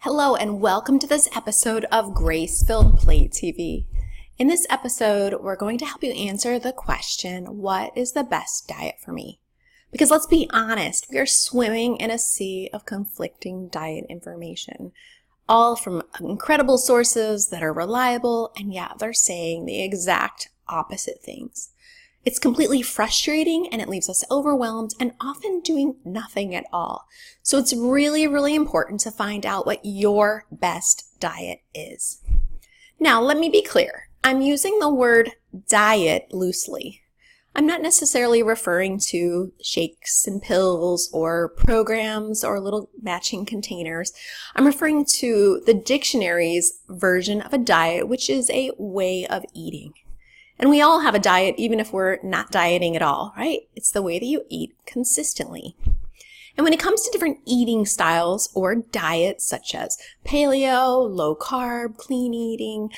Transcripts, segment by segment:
Hello and welcome to this episode of Grace-Filled Plate TV. In this episode, we're going to help you answer the question, what is the best diet for me? Because let's be honest, we are swimming in a sea of conflicting diet information, all from incredible sources that are reliable, and yet they're saying the exact opposite things. It's completely frustrating and it leaves us overwhelmed and often doing nothing at all. So it's really, really important to find out what your best diet is. Now, let me be clear. I'm using the word diet loosely. I'm not necessarily referring to shakes and pills or programs or little matching containers. I'm referring to the dictionary's version of a diet, which is a way of eating. And we all have a diet, even if we're not dieting at all, right? It's the way that you eat consistently. And when it comes to different eating styles or diets, such as paleo, low carb, clean eating,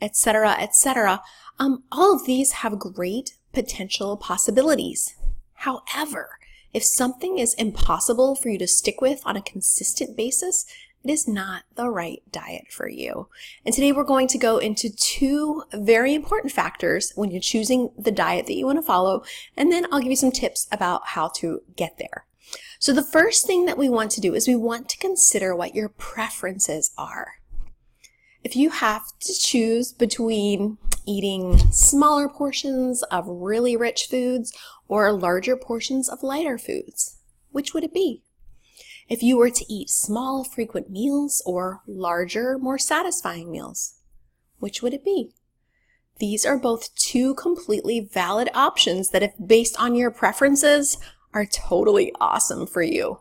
etc., all of these have great potential possibilities. However, if something is impossible for you to stick with on a consistent basis, it is not the right diet for you. And today we're going to go into two very important factors when you're choosing the diet that you want to follow, and then I'll give you some tips about how to get there. So the first thing that we want to do is we want to consider what your preferences are. If you have to choose between eating smaller portions of really rich foods or larger portions of lighter foods, which would it be? If you were to eat small, frequent meals or larger, more satisfying meals, which would it be? These are both two completely valid options that, if based on your preferences, are totally awesome for you.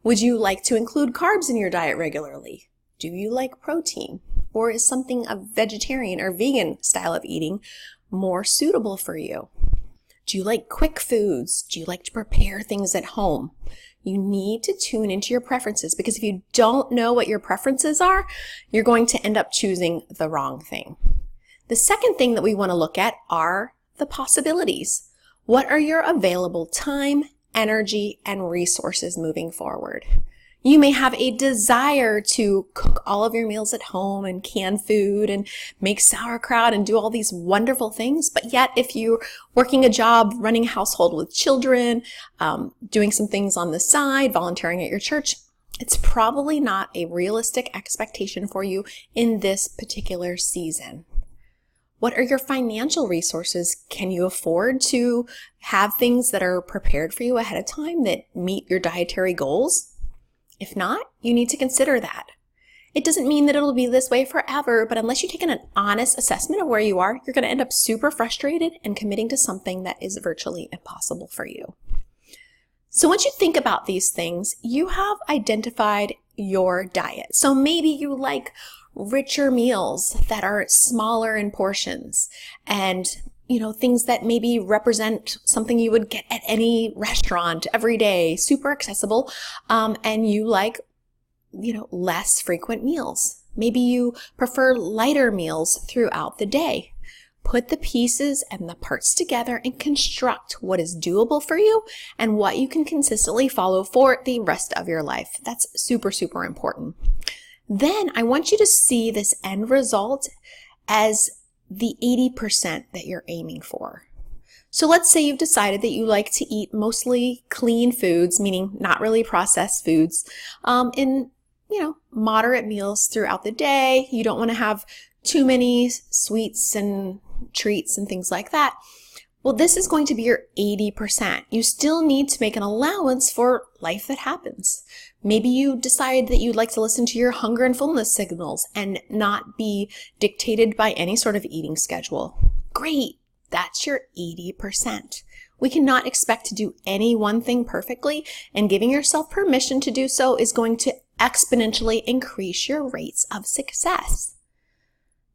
Would you like to include carbs in your diet regularly? Do you like protein? Or is something a vegetarian or vegan style of eating more suitable for you? Do you like quick foods? Do you like to prepare things at home? You need to tune into your preferences, because if you don't know what your preferences are, you're going to end up choosing the wrong thing. The second thing that we want to look at are the possibilities. What are your available time, energy, and resources moving forward? You may have a desire to cook all of your meals at home and can food and make sauerkraut and do all these wonderful things. But yet, if you're working a job, running a household with children, doing some things on the side, volunteering at your church, it's probably not a realistic expectation for you in this particular season. What are your financial resources? Can you afford to have things that are prepared for you ahead of time that meet your dietary goals? If not, you need to consider that. It doesn't mean that it'll be this way forever, but unless you take an honest assessment of where you are, you're going to end up super frustrated and committing to something that is virtually impossible for you. So once you think about these things, you have identified your diet. So maybe you like richer meals that are smaller in portions and things that maybe represent something you would get at any restaurant every day, super accessible, and you like, less frequent meals. Maybe you prefer lighter meals throughout the day. Put the pieces and the parts together and construct what is doable for you and what you can consistently follow for the rest of your life. That's super, super important. Then I want you to see this end result as the 80% that you're aiming for. So let's say you've decided that you like to eat mostly clean foods, meaning not really processed foods, in moderate meals throughout the day. You don't want to have too many sweets and treats and things like that. Well, this is going to be your 80%. You still need to make an allowance for life that happens. Maybe you decide that you'd like to listen to your hunger and fullness signals and not be dictated by any sort of eating schedule. Great, that's your 80%. We cannot expect to do any one thing perfectly, and giving yourself permission to do so is going to exponentially increase your rates of success.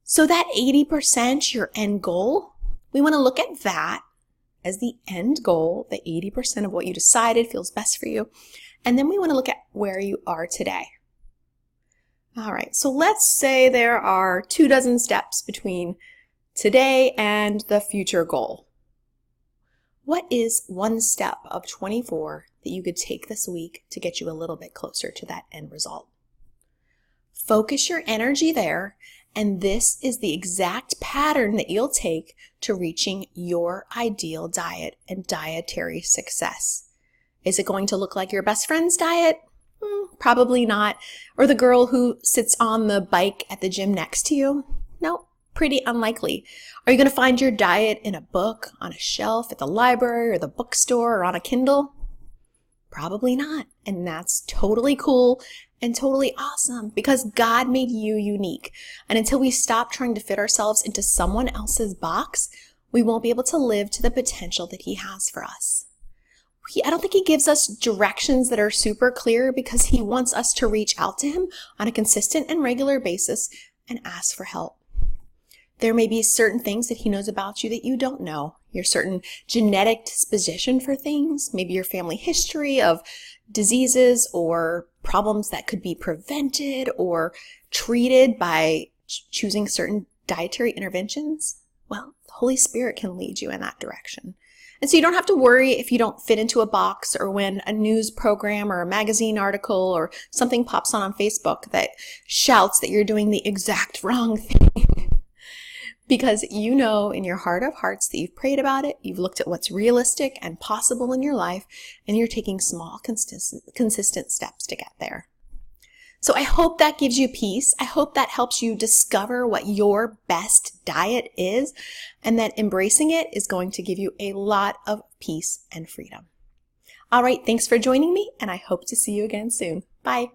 So that 80%, your end goal, we want to look at that as the end goal, the 80% of what you decided feels best for you. And then we want to look at where you are today. All right, so let's say there are 24 steps between today and the future goal. What is one step of 24 that you could take this week to get you a little bit closer to that end result? Focus your energy there, and this is the exact pattern that you'll take to reaching your ideal diet and dietary success. Is it going to look like your best friend's diet? Probably not. Or the girl who sits on the bike at the gym next to you? No, pretty unlikely. Are you going to find your diet in a book, on a shelf at the library or the bookstore or on a Kindle? Probably not. And that's totally cool and totally awesome because God made you unique. And until we stop trying to fit ourselves into someone else's box, we won't be able to live to the potential that He has for us. I don't think He gives us directions that are super clear because He wants us to reach out to Him on a consistent and regular basis and ask for help. There may be certain things that He knows about you that you don't know. Your certain genetic disposition for things, maybe your family history of diseases or problems that could be prevented or treated by choosing certain dietary interventions. Well, the Holy Spirit can lead you in that direction. And so you don't have to worry if you don't fit into a box or when a news program or a magazine article or something pops on Facebook that shouts that you're doing the exact wrong thing. Because you know in your heart of hearts that you've prayed about it, you've looked at what's realistic and possible in your life, and you're taking small, consistent steps to get there. So I hope that gives you peace. I hope that helps you discover what your best diet is, and that embracing it is going to give you a lot of peace and freedom. All right, thanks for joining me, and I hope to see you again soon. Bye.